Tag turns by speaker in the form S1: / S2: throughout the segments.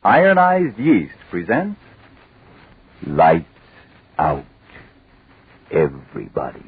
S1: Ironized Yeast presents Lights Out, Everybody.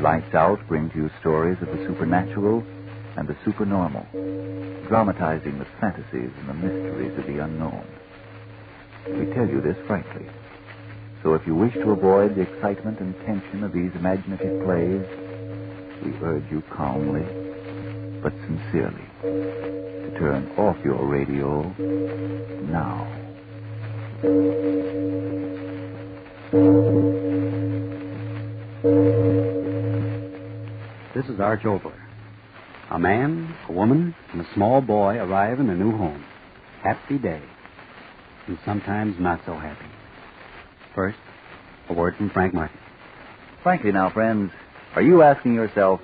S1: Lights Out brings you stories of the supernatural and the supernormal, dramatizing the fantasies and the mysteries of the unknown. We tell you this frankly, so if you wish to avoid the excitement and tension of these imaginative plays, we urge you calmly, but sincerely, to turn off your radio now.
S2: This is Arch Oboler. A man, a woman, and a small boy arrive in a new home. Happy day. And sometimes not so happy. First, a word from Frank Martin.
S1: Frankly now, friends, are you asking yourself,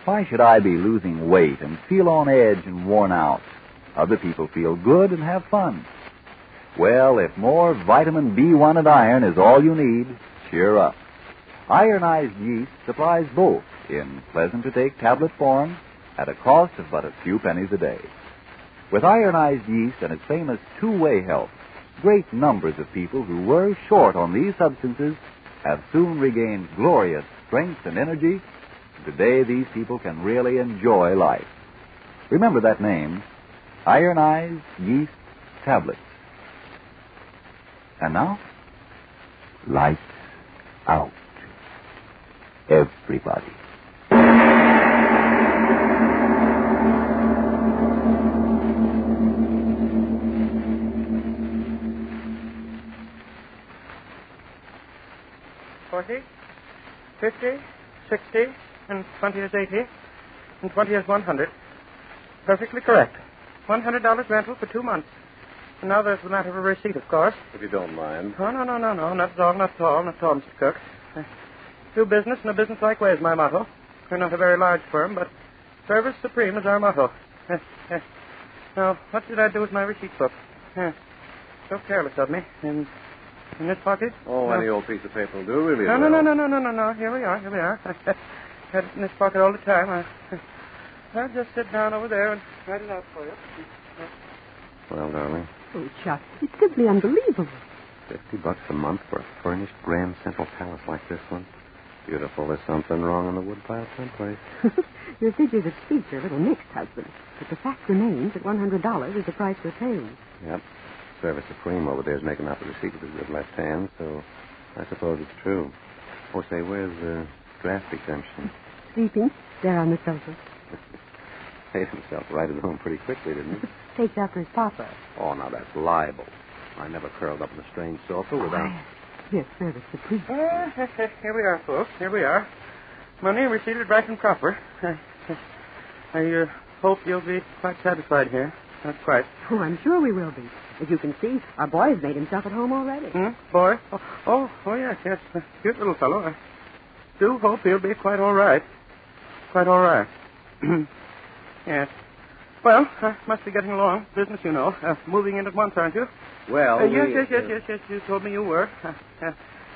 S1: why should I be losing weight and feel on edge and worn out? Other people feel good and have fun. Well, if more vitamin B1 and iron is all you need, cheer up. Ironized Yeast supplies both in pleasant-to-take tablet form at a cost of but a few pennies a day. With Ironized Yeast and its famous two-way help, great numbers of people who were short on these substances have soon regained glorious strength and energy. Today, these people can really enjoy life. Remember that name, Ironized Yeast Tablets. And now, lights out, everybody.
S3: $40, $50, $60, and 20 is $80, and 20 is $100. Perfectly correct. $100 rental for 2 months. And now there's the matter of a receipt, of course.
S4: If you don't mind.
S3: Oh, no, not at all, Mr. Cook. Do business in a business-like way is my motto. We're not a very large firm, but service supreme is our motto. Now, what did I do with my receipt book? So careless of me. In this pocket?
S4: Oh,
S3: no.
S4: Any old piece of paper will do, really.
S3: No. Here we are. I had it in this pocket all the time. I'll just sit down over there and write it out for you.
S4: Well, darling.
S5: Oh, Chuck, it's simply unbelievable.
S4: $50 a month for a furnished Grand Central Palace like this one. Beautiful. There's something wrong in the woodpile someplace.
S5: Your figures of speech are a little mixed, husband. But the fact remains that $100 is the price we're paying.
S4: Yep. Service Supreme over there is making out the receipt with his good left hand, so I suppose it's true. Oh, say, where's the draft exemption?
S5: Sleeping there on the sofa.
S4: Paid himself right at home pretty quickly, didn't he?
S5: Takes after his papa.
S4: Oh, now that's libel. I never curled up in a strange sofa without...
S5: Yes, Service Supreme.
S3: Here we are, folks. Here we are. Money received right and proper. I hope you'll be quite satisfied here. Not quite.
S5: Oh, I'm sure we will be. As you can see, our boy's made himself at home already.
S3: Boy? Oh, yes. Cute little fellow. I do hope he'll be quite all right. Quite all right. Yes. Well, I must be getting along. Business, you know. Moving in at once, aren't you?
S4: Well,
S3: Yes. You told me you were.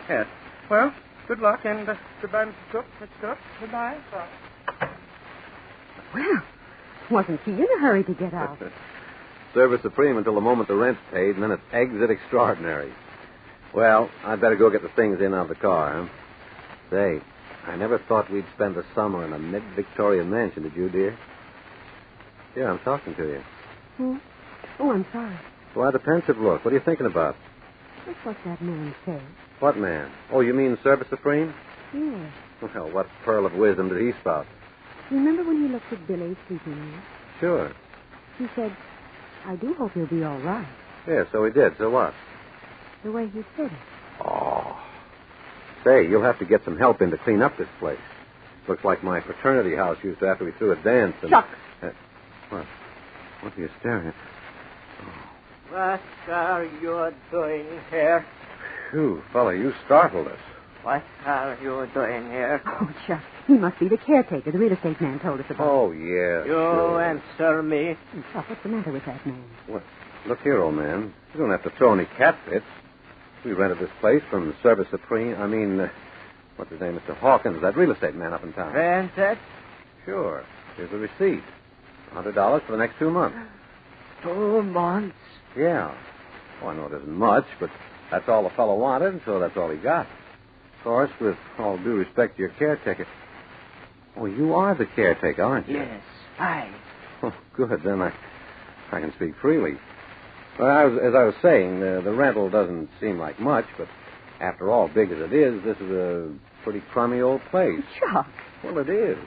S3: Yes. Well, good luck, and goodbye, Mr. Cook. Mr. Cook, goodbye.
S5: Well, wasn't he in a hurry to get out?
S4: Service Supreme until the moment the rent's paid, and then it's exit extraordinary. Well, I'd better go get the things in out of the car, huh? Say, I never thought we'd spend the summer in a mid-Victorian mansion, did you, dear? Yeah, I'm talking to you.
S5: Oh, I'm sorry.
S4: Why the pensive look? What are you thinking about?
S5: That's what that man said.
S4: What man? Oh, you mean Service Supreme?
S5: Yes.
S4: Well, what pearl of wisdom did he spout?
S5: Remember when he looked at Billy sleeping there?
S4: Sure.
S5: He said, I do hope he'll be all right.
S4: Yeah, so he did. So what?
S5: The way he said it.
S4: Oh. Say, you'll have to get some help in to clean up this place. Looks like my fraternity house used to after we threw a dance. And...
S5: Chuck!
S4: What? What are you staring at?
S6: What are you doing here?
S4: Phew, fella, you startled us.
S6: What are you doing here?
S5: Oh, Chuck, he must be the caretaker the real estate man told us about.
S4: Oh, yeah.
S6: You
S4: sure.
S6: answer me.
S5: Chuck, what's the matter with that man?
S4: What? Look here, old man. You don't have to throw any catfits. We rented this place from Service Supreme. What's his name? Mr. Hawkins, that real estate man up in town.
S6: Rented?
S4: Sure. Here's a receipt. $100 for the next 2 months.
S6: 2 months.
S4: Yeah. Oh, I know it isn't much, but that's all the fellow wanted, and so that's all he got. Of course, with all due respect to your caretaker. Oh, you are the caretaker, aren't you?
S6: Yes, I.
S4: Oh, good. Then I can speak freely. Well, as I was saying, the rental doesn't seem like much, but after all, big as it is, this is a pretty crummy old place.
S5: Chuck.
S4: Well, it is.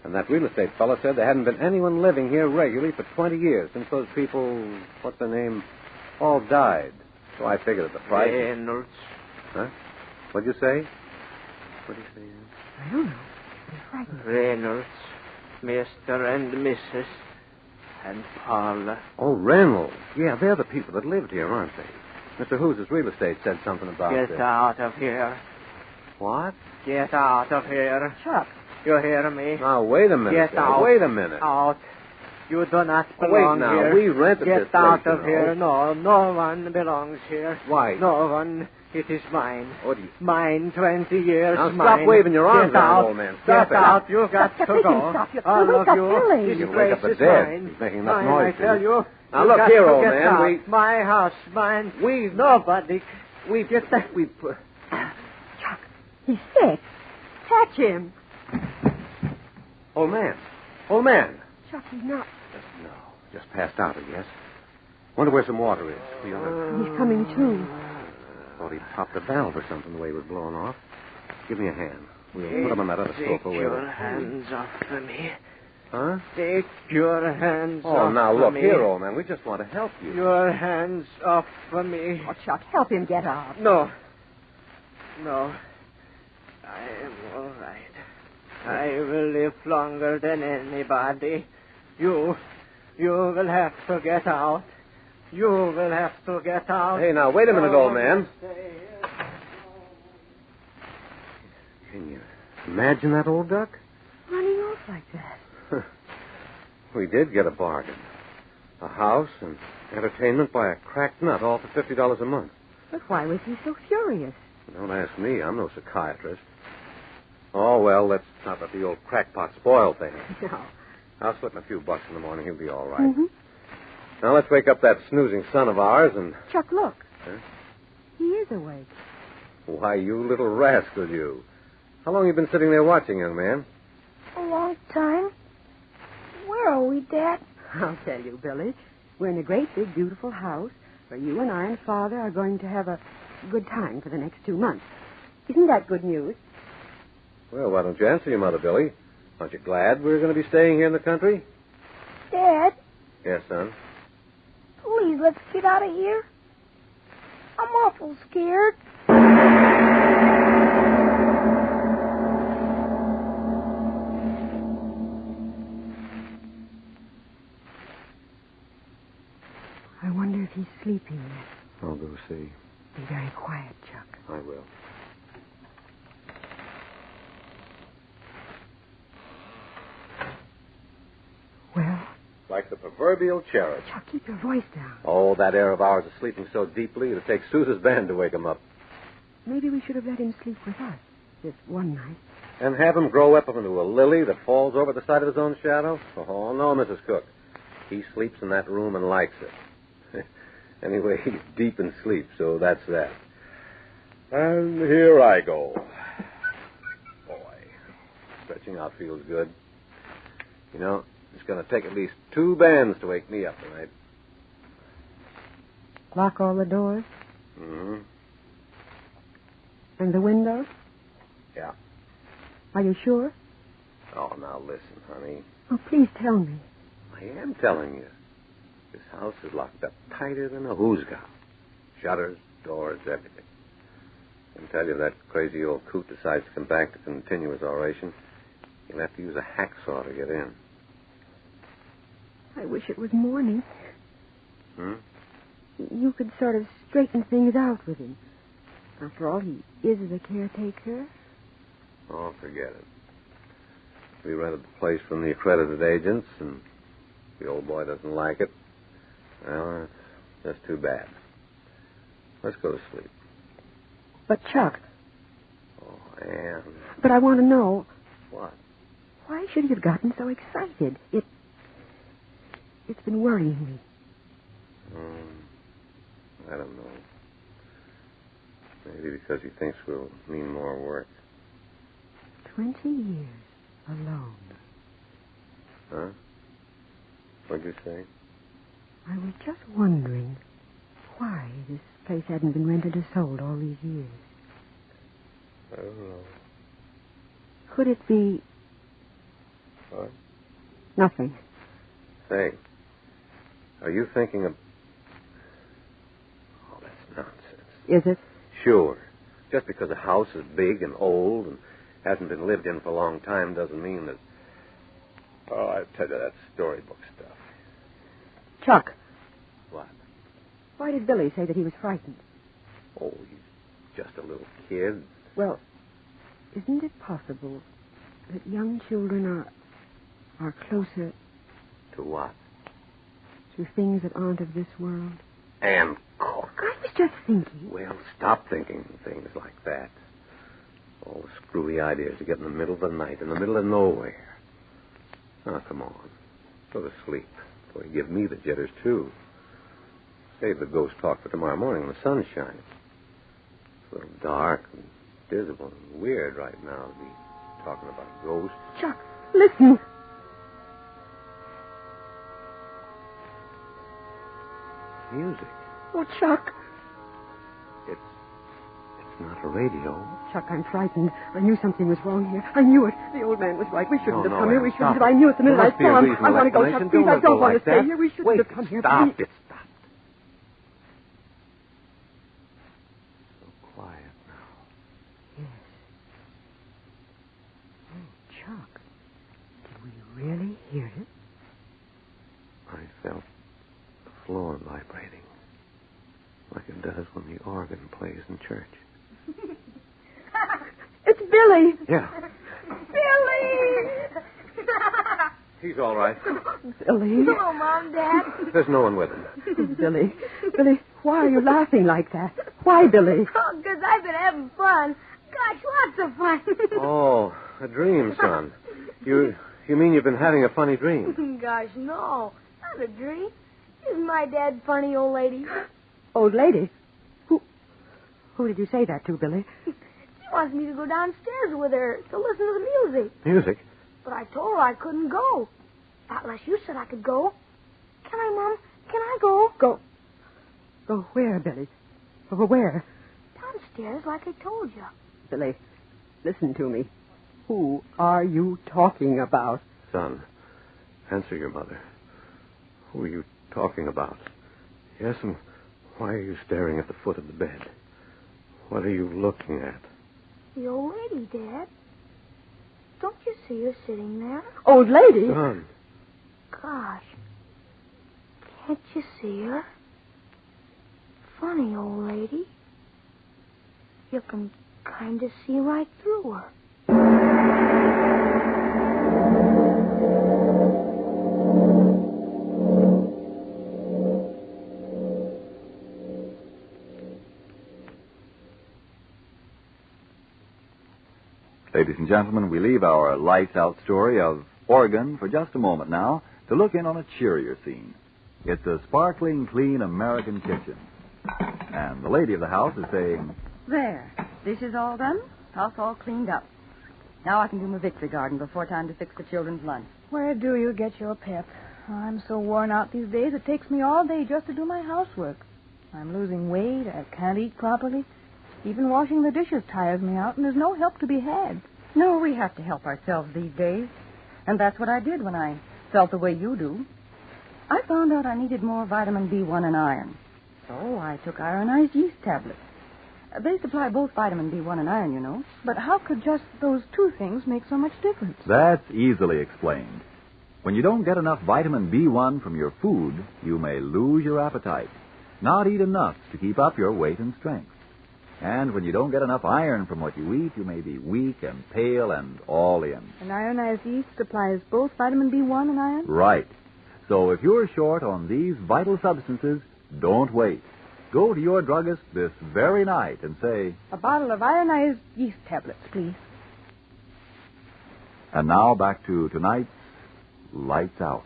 S4: And that real estate fellow said there hadn't been anyone living here regularly for 20 years since those people, what's their name, all died. So I figured at the price.
S6: Reynolds.
S4: Huh? What'd you say? What'd you say?
S5: I don't know. I'm frightened.
S6: Reynolds, Mr. and Mrs. and Paula.
S4: Oh, Reynolds. Yeah, they're the people that lived here, aren't they? Mr. Hoos's real estate said something about
S6: Get out of here.
S4: What?
S6: Get out of here.
S5: Chuck.
S6: You hear me?
S4: Now, wait a minute.
S6: Get out.
S4: Wait a minute.
S6: Out. You do not
S4: Wait
S6: belong
S4: now.
S6: here.
S4: We rented this
S6: Get out
S4: place,
S6: of here. No one belongs here.
S4: Why?
S6: No one. It is mine.
S4: What do you...
S6: Mine, 20 years.
S4: Now,
S6: mine.
S4: stop waving your arms
S6: Get
S4: around,
S6: out.
S4: old man. Stop
S6: Get
S4: it.
S6: out. You've got
S5: Stop,
S6: to
S5: stop,
S6: go.
S5: stop. You'll
S6: All
S5: wake
S6: of
S5: up
S6: you.
S5: Billy.
S6: This
S4: You'll wake up
S6: place
S4: the
S6: is
S4: dead.
S6: mine.
S4: He's making enough
S6: Mine,
S4: noise.
S6: I tell you.
S4: Now,
S6: You've
S4: look
S6: got
S4: here,
S6: to
S4: old
S6: get
S4: man.
S6: out. My house, mine. Nobody.
S5: Get the... Chuck, he's sick. Catch him.
S4: Old man. Old man.
S5: Chuck, he's not...
S4: No, just passed out, I guess. Wonder where some water is. We ought to...
S5: He's coming to.
S4: Thought he popped a valve or something the way it was blowing off. Give me a hand. We'll put him on that other
S6: Take
S4: sofa.
S6: your hands off of me.
S4: Huh?
S6: Take your hands off
S4: Oh, now,
S6: of
S4: look
S6: me.
S4: here, old man. We just want to help you.
S6: Your hands off of me.
S5: Oh, Chuck, help him get up.
S6: No. I am all right. I will live longer than anybody. You will have to get out. You will have to get out.
S4: Hey, now, wait a minute, old man.
S6: Stay here.
S4: Can you imagine that, old duck?
S5: Running off like that.
S4: We did get a bargain. A house and entertainment by a cracked nut, all for $50 a month.
S5: But why was he so furious?
S4: Don't ask me. I'm no psychiatrist. Oh, well, let's not let the old crackpot spoil things.
S5: No.
S4: I'll slip him a few bucks in the morning. He'll be all right.
S5: Mm-hmm.
S4: Now, let's wake up that snoozing son of ours and...
S5: Chuck, look.
S4: Huh?
S5: He is awake.
S4: Why, you little rascal, you. How long have you been sitting there watching, young man?
S7: A long time. Where are we, Dad?
S5: I'll tell you, Billy. We're in a great, big, beautiful house where you and I and Father are going to have a good time for the next 2 months. Isn't that good news?
S4: Well, why don't you answer your mother, Billy? Aren't you glad we're going to be staying here in the country?
S7: Dad,
S4: Yes, son.
S7: please let's get out of here. I'm awful scared.
S5: I wonder if he's sleeping yet.
S4: I'll go see.
S5: Be very quiet, Chuck.
S4: I will.
S5: Well,
S4: Like the proverbial cherub.
S5: Chuck, keep your voice down.
S4: Oh, that air of ours is sleeping so deeply, it'll take Sousa's band to wake him up.
S5: Maybe we should have let him sleep with us this one night.
S4: And have him grow up into a lily that falls over the side of his own shadow? Oh, no, Mrs. Cook. He sleeps in that room and likes it. Anyway, he's deep in sleep, so that's that. And here I go. Boy, stretching out feels good. You know, it's going to take at least 2 bands to wake me up tonight.
S5: Lock all the doors
S4: Mm-hmm.
S5: and the windows?
S4: Yeah.
S5: Are you sure?
S4: Oh, now listen, honey.
S5: Oh, please tell me.
S4: I am telling you. This house is locked up tighter than a hoosgow. Shutters, doors, everything. I can tell you if that crazy old coot decides to come back to continue his oration, he'll have to use a hacksaw to get in.
S5: I wish it was morning.
S4: Hmm?
S5: You could sort of straighten things out with him. After all, he is the caretaker.
S4: Oh, forget it. We rented the place from the accredited agents, and the old boy doesn't like it. Well, that's too bad. Let's go to sleep.
S5: But, Chuck...
S4: Oh, Anne.
S5: But I want to know...
S4: What?
S5: Why should he have gotten so excited? It's been worrying me.
S4: I don't know. Maybe because he thinks we'll need more work.
S5: 20 years alone.
S4: Huh? What'd you say?
S5: I was just wondering why this place hadn't been rented or sold all these years.
S4: I don't know.
S5: Could it be...
S4: What?
S5: Nothing.
S4: Say, are you thinking of... Oh, that's nonsense.
S5: Is it?
S4: Sure. Just because a house is big and old and hasn't been lived in for a long time doesn't mean that... Oh, I tell you, that storybook stuff.
S5: Chuck.
S4: What?
S5: Why did Billy say that he was frightened?
S4: Oh, he's just a little kid.
S5: Well, isn't it possible that young children are closer
S4: To what?
S5: to things that aren't of this world?
S4: And Cook.
S5: I was just thinking.
S4: Well, stop thinking things like that. All the screwy ideas you get in the middle of the night, in the middle of nowhere. Oh, come on. Go to sleep. Boy, you give me the jitters, too. Save the ghost talk for tomorrow morning when the sun's shining. It's a little dark and dismal and weird right now to be talking about ghosts.
S5: Chuck, listen.
S4: Music.
S5: Oh, Chuck.
S4: It's not a radio.
S5: Chuck, I'm frightened. I knew something was wrong here. I knew it. The old man was right. We shouldn't have come here. We shouldn't have. I knew it the minute I saw him. I want to go, Chuck. Please, I don't want to stay here. We shouldn't have come here.
S4: Stop
S5: Please.
S4: it. Stop. So quiet now.
S5: Yes. Oh, Chuck. Did we really hear it?
S4: I felt the floor vibrating like it does when the organ plays in church.
S5: It's Billy.
S4: Yeah.
S7: Billy!
S4: He's all right.
S5: Billy.
S7: Hello, Mom, Dad.
S4: There's no one with him.
S5: Billy. Billy, why are you laughing like that? Why, Billy?
S7: Oh, because I've been having fun. Gosh, lots of fun.
S4: Oh, a dream, son. You mean you've been having a funny dream?
S7: Gosh, no. Not a dream. Isn't my dad funny, old lady?
S5: Old lady? Who did you say that to, Billy?
S7: She wants me to go downstairs with her to listen to the music.
S4: Music?
S7: But I told her I couldn't go. Not unless you said I could go. Can I, Mom? Can I go?
S5: Go where, Billy? Over where?
S7: Downstairs, like I told you.
S5: Billy, listen to me. Who are you talking about?
S4: Son, answer your mother. Who are you talking about? Yes, and why are you staring at the foot of the bed? What are you looking at?
S7: The old lady, Dad. Don't you see her sitting there?
S5: Old lady?
S4: Son.
S7: Gosh. Can't you see her? Funny old lady. You can kind of see right through her.
S1: Ladies and gentlemen, we leave our lights-out story of Oregon for just a moment now to look in on a cheerier scene. It's a sparkling, clean American kitchen. And the lady of the house is saying,
S8: There. Dish is all done. House all cleaned up. Now I can do my victory garden before time to fix the children's lunch.
S9: Where do you get your pep? I'm so worn out these days, it takes me all day just to do my housework. I'm losing weight, I can't eat properly. Even washing the dishes tires me out, and there's no help to be had.
S8: No, we have to help ourselves these days. And that's what I did when I felt the way you do. I found out I needed more vitamin B1 and iron. So I took ironized yeast tablets. They supply both vitamin B1 and iron, you know.
S9: But how could just those two things make so much difference?
S1: that's easily explained. When you don't get enough vitamin B1 from your food, you may lose your appetite, not eat enough to keep up your weight and strength. And when you don't get enough iron from what you eat, you may be weak and pale and all in.
S9: And ironized yeast supplies both vitamin B1 and iron?
S1: Right. So if you're short on these vital substances, don't wait. Go to your druggist this very night and say,
S9: A bottle of ironized yeast tablets, please.
S1: And now back to tonight's Lights Out.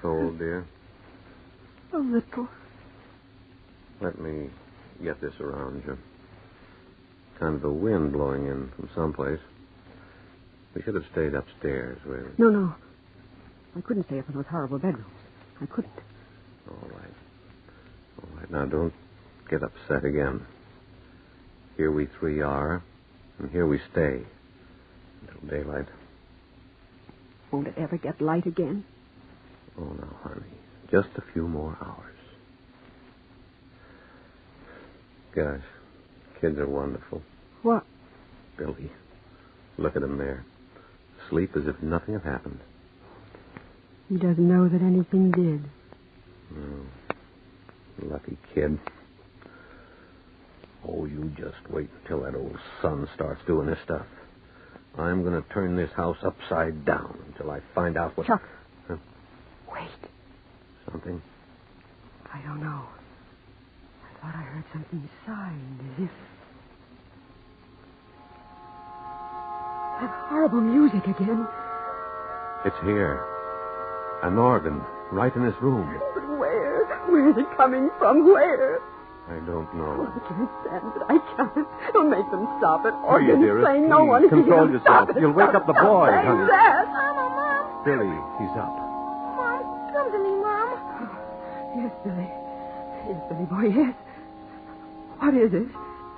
S4: Cold, dear?
S5: A little.
S4: Let me get this around you. Kind of a wind blowing in from someplace. We should have stayed upstairs, really.
S5: No. I couldn't stay up in those horrible bedrooms. I couldn't.
S4: All right. Now, don't get upset again. Here we three are, and here we stay until daylight.
S5: Won't it ever get light again?
S4: Oh, no, honey. Just a few more hours. Gosh, kids are wonderful.
S5: What?
S4: Billy, look at him there. Asleep as if nothing had happened.
S5: He doesn't know that anything did.
S4: Lucky kid. Oh, you just wait until that old sun starts doing this stuff. I'm going to turn this house upside down until I find out what...
S5: Chuck.
S4: Huh?
S5: Wait.
S4: Something?
S5: I don't know. I thought I heard something sighing as if... That horrible music again.
S4: It's here. An organ, right in this room.
S5: But where? Where is it coming from? Where?
S4: I don't know.
S5: Oh, I can't stand it. I can't. Don't make them stop it.
S4: Hurry, dearest.
S5: Playing. No one can
S4: control
S5: hear.
S4: yourself.
S5: Stop it.
S4: You'll wake up the boy,
S5: Stop
S4: honey.
S5: that.
S7: Mom.
S4: Billy, he's up.
S7: Mom, come to me, Mom.
S5: Yes, Billy. Yes, Billy boy, yes. What is it?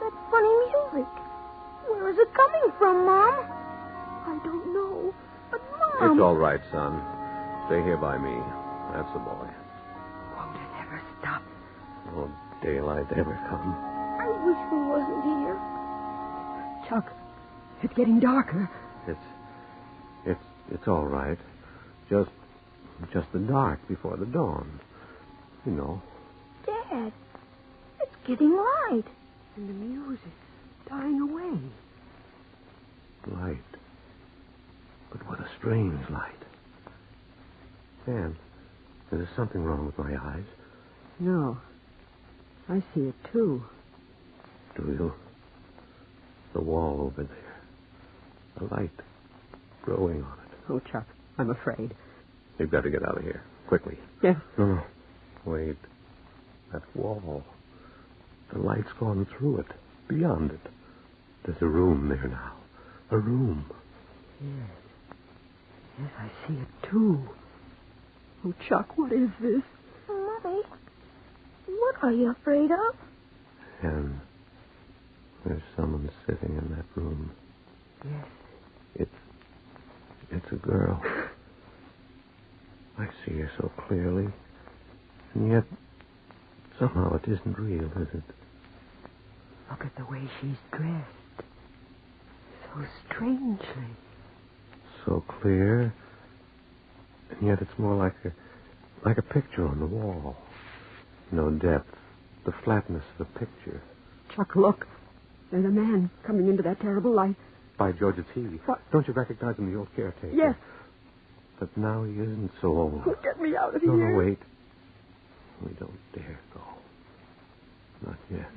S7: That funny music. Where is it coming from, Mom? I don't know. But, Mom...
S4: It's all right, son. Stay here by me. That's the boy.
S5: Won't it ever stop?
S4: Won't daylight ever come?
S7: I wish we wasn't here.
S5: Chuck, it's getting darker.
S4: It's all right. Just the dark before the dawn. You know.
S7: Dad, it's getting light.
S5: And the music's dying away.
S4: Light. But what a strange light. Dan, is there something wrong with my eyes?
S5: No. I see it, too.
S4: Do you? The wall over there. The light growing on it.
S5: Oh, Chuck, I'm afraid.
S4: You've got to get out of here. Quickly.
S5: Yes.
S4: No. Wait. That wall. The light's gone through it. Beyond it. There's a room there now. A room.
S5: Yes, I see it, too. Oh, Chuck, what is this?
S7: Mommy, what are you afraid of?
S4: And there's someone sitting in that room.
S5: Yes.
S4: It's a girl. I see her so clearly. And yet, somehow it isn't real, is it?
S5: Look at the way she's dressed. So strangely.
S4: So clear. And yet it's more like a picture on the wall. No depth. The flatness of the picture.
S5: Chuck, look. There's a man coming into that terrible light.
S4: By George, it's he.
S5: What?
S4: Don't you recognize him, the old caretaker?
S5: Yes.
S4: But now he isn't so old.
S5: Oh, get me out of here.
S4: No, wait. We don't dare go. Not yet.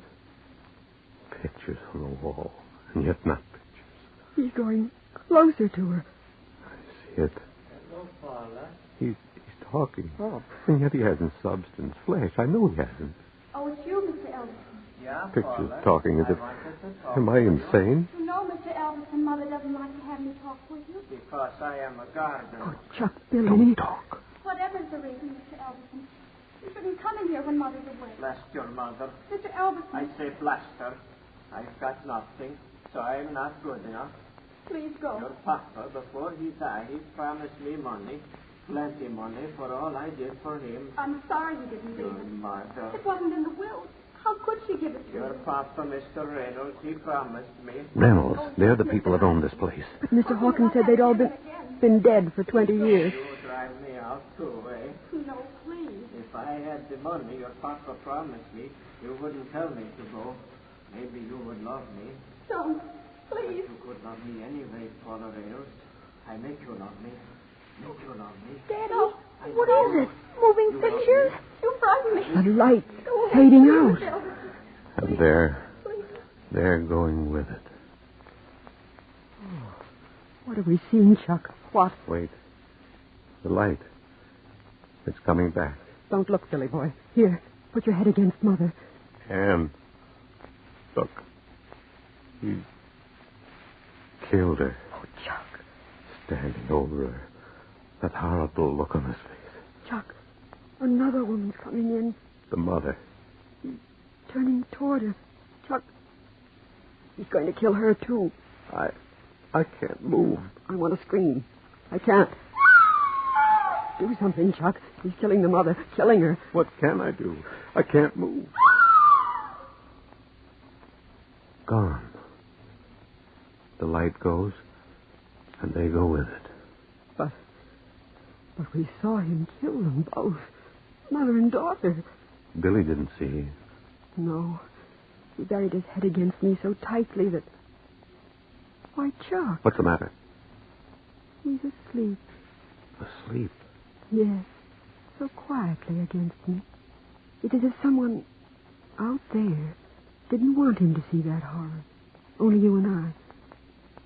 S4: Pictures on the wall, and yet not pictures.
S5: He's going closer to her.
S4: I see it.
S6: Hello, Paula.
S4: He's talking.
S5: Oh.
S4: And yet he hasn't substance, flesh. I know he hasn't.
S7: Oh, it's you, Mr. Elvis.
S6: Yeah,
S4: Pictures
S6: Paula.
S4: talking as if... Am I insane?
S7: You know, Mr. Elvis, and Mother doesn't like to have me talk with you.
S6: Because I am a gardener.
S5: Oh, Chuck, Billy.
S4: Don't talk.
S7: Whatever's the reason, Mr. Elvis, you shouldn't come in here when Mother's away.
S6: Bless your mother.
S7: Mr. Elvis,
S6: I say bless her. I've got nothing, so I'm not good enough.
S7: please go.
S6: Your papa, before he died, promised me money. plenty money for all I did for him.
S5: I'm sorry you didn't leave
S6: Good
S5: it.
S6: Martha.
S5: It wasn't in the will. How could she give it to
S6: Your
S5: you?
S6: papa, Mr. Reynolds, he promised me.
S10: Reynolds, they're the people that own this place.
S5: But Mr. Hawkins said they'd all been dead for 20 years.
S6: You drive me out too, eh?
S5: No, please.
S6: If I had the money your papa promised me, you wouldn't tell me to go. Maybe you would love me.
S5: Don't. Please.
S6: But you could love me anyway, Paula Reynolds. I make you love me. Make you love me.
S5: Daddy, what is it? Moving pictures? You frightened me.
S10: The light fading out. And they're going with it.
S5: Oh, what have we seen, Chuck? What?
S10: Wait. The light. It's coming back.
S5: Don't look, silly boy. Here, put your head against Mother.
S10: Anne. Look. He killed her.
S5: Oh, Chuck.
S10: Standing over her. That horrible look on his face.
S5: Chuck, another woman's coming in.
S10: The mother.
S5: He's turning toward her. Chuck, he's going to kill her, too.
S10: I can't move.
S5: I want to scream. I can't. Do something, Chuck. He's killing the mother, killing her.
S10: What can I do? I can't move. Gone. The light goes, and they go with it.
S5: But we saw him kill them both. Mother and daughter.
S10: Billy didn't see.
S5: No. He buried his head against me so tightly that... Why, Chuck.
S10: What's the matter?
S5: He's asleep.
S10: Asleep?
S5: Yes. So quietly against me. It's as if someone out there didn't want him to see that horror. Only you and I.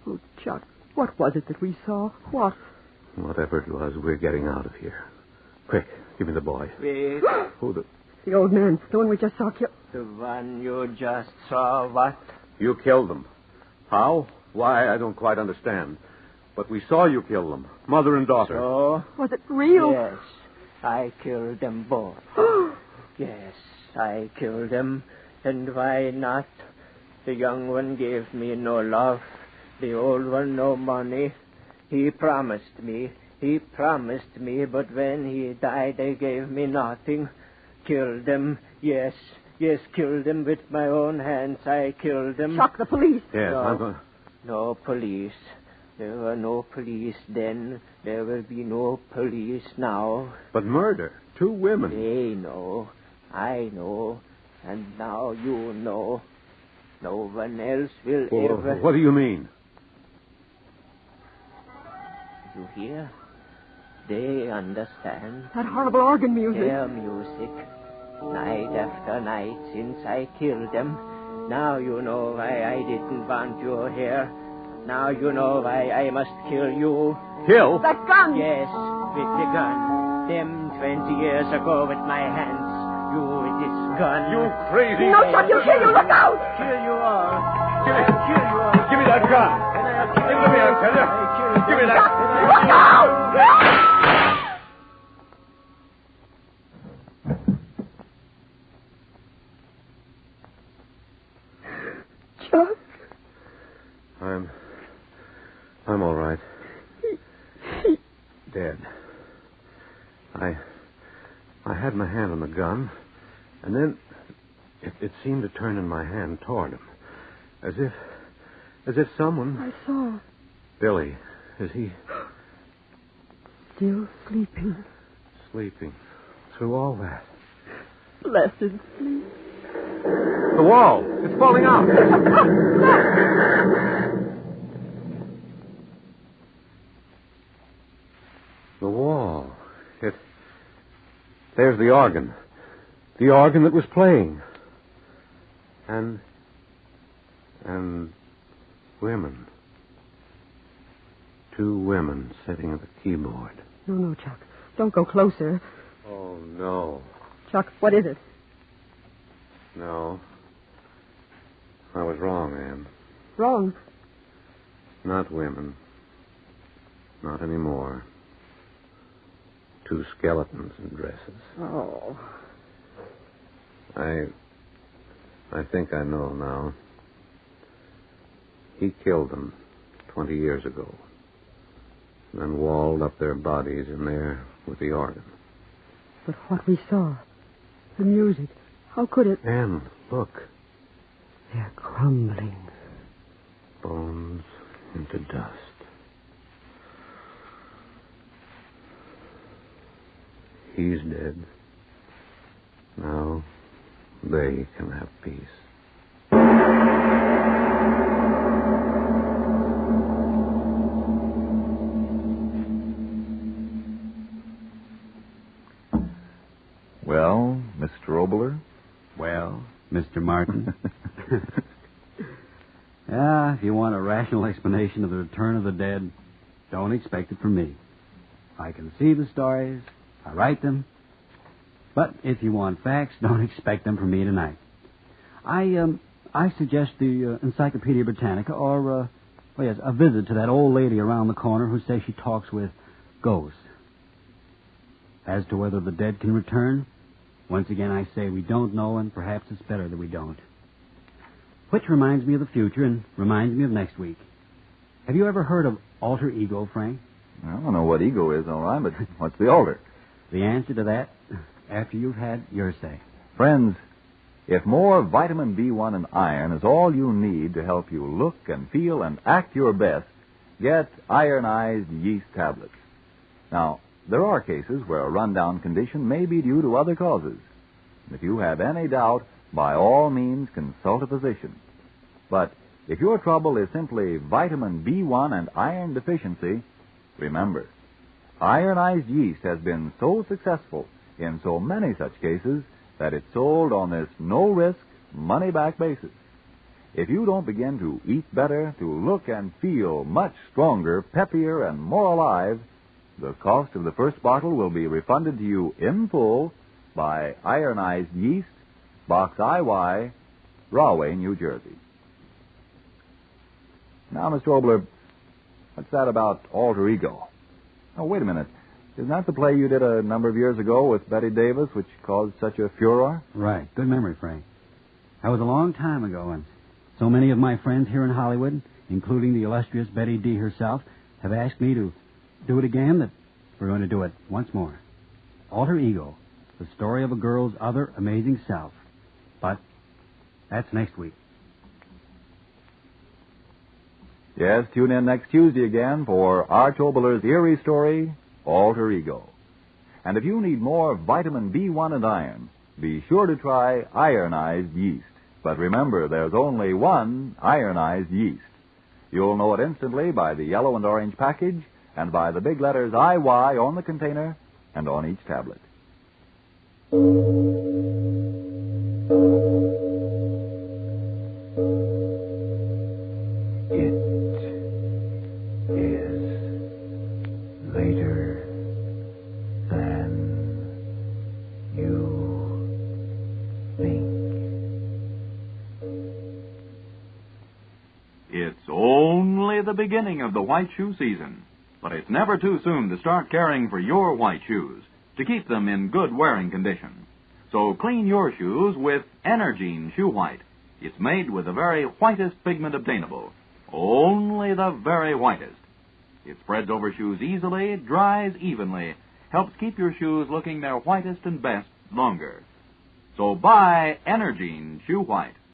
S5: Oh, Chuck, what was it that we saw? What?
S10: Whatever it was, we're getting out of here. Quick, give me the boy.
S6: Wait.
S10: Who
S5: The old man, the one we just saw kill.
S6: The one you just saw, what?
S10: You killed them. How? Why, I don't quite understand. But we saw you kill them, mother and daughter.
S6: So?
S5: Was it real?
S6: Yes, I killed them both. Yes, I killed them. And why not? The young one gave me no love. The old one no money. He promised me, but when he died, they gave me nothing. Killed them, yes, killed them with my own hands. I killed them.
S5: Chuck, the police.
S10: Yes,
S6: No.
S10: I'm going...
S6: No police. There were no police then. There will be no police now.
S10: But murder. 2 women.
S6: They know. I know. And now you know. No one else will ever...
S10: What do you mean?
S6: You hear? They understand.
S5: That horrible organ music.
S6: Their music. Night after night since I killed them. Now you know why I didn't want you here. Now you know why I must kill you.
S10: Kill?
S5: That gun!
S6: Yes, with the gun. Them 20 years ago with my hands. You with this gun.
S10: You crazy...
S5: No, Chuck, you'll kill you. Look out!
S6: Kill you all.
S10: Give me...
S6: Kill you all.
S10: Give me that gun. Give it to me, I tell you. Give me that...
S5: Look out! Chuck?
S10: I'm all right. Dead. I had my hand on the gun, and then it seemed to turn in my hand toward him. As if someone...
S5: I saw.
S10: Billy, is he...
S5: Still sleeping.
S10: Sleeping through all that?
S5: Blessed sleep.
S10: The wall! It's falling out! The wall. There's the organ. The organ that was playing. And women. 2 women sitting at the keyboard.
S5: No, Chuck. Don't go closer.
S10: Oh, no.
S5: Chuck, what is it?
S10: No. I was wrong, Anne.
S5: Wrong.
S10: Not women. Not anymore. 2 skeletons in dresses.
S5: Oh.
S10: I think I know now. He killed them 20 years ago. Then walled up their bodies in their with the organ.
S5: But what we saw, the music, how could it...
S10: Anne, look.
S5: They're crumbling.
S10: Bones into dust. He's dead. Now they can have peace.
S1: Well, Mr. Oboler?
S2: Well, Mr. Martin. Yeah, if you want a rational explanation of the return of the dead, don't expect it from me. I conceive the stories, I write them, but if you want facts, don't expect them from me tonight. I suggest the Encyclopedia Britannica or, a visit to that old lady around the corner who says she talks with ghosts. As to whether the dead can return, once again I say we don't know, and perhaps it's better that we don't. Which reminds me of the future and reminds me of next week. Have you ever heard of alter ego, Frank?
S1: I don't know what ego is, all right, but what's the alter?
S2: The answer to that, after you've had your say.
S1: Friends, if more vitamin B1 and iron is all you need to help you look and feel and act your best, get ironized yeast tablets. Now, there are cases where a rundown condition may be due to other causes. If you have any doubt, by all means consult a physician. But if your trouble is simply vitamin B1 and iron deficiency, remember, ironized yeast has been so successful in so many such cases that it's sold on this no-risk, money-back basis. If you don't begin to eat better, to look and feel much stronger, peppier, and more alive, the cost of the first bottle will be refunded to you in full by ironized yeast, Box IY, Rahway, New Jersey. Now, Mr. Oboler, what's that about alter ego? Oh, wait a minute. Isn't that the play you did a number of years ago with Betty Davis, which caused such a furor?
S2: Right. Good memory, Frank. That was a long time ago, and so many of my friends here in Hollywood, including the illustrious Betty D. herself, have asked me to do it again, that we're going to do it once more. Alter ego, the story of a girl's other amazing self. But that's next week.
S1: Yes, tune in next Tuesday again for Arch Oboler's eerie story, Alter Ego. And if you need more vitamin B1 and iron, be sure to try ironized yeast. But remember, there's only one ironized yeast. You'll know it instantly by the yellow and orange package and by the big letters IY on the container and on each tablet.
S11: It's only the beginning of the white shoe season, but it's never too soon to start caring for your white shoes to keep them in good wearing condition. So clean your shoes with Energine Shoe White. It's made with the very whitest pigment obtainable, only the very whitest. It spreads over shoes easily, dries evenly, helps keep your shoes looking their whitest and best longer. So buy Energine Shoe White.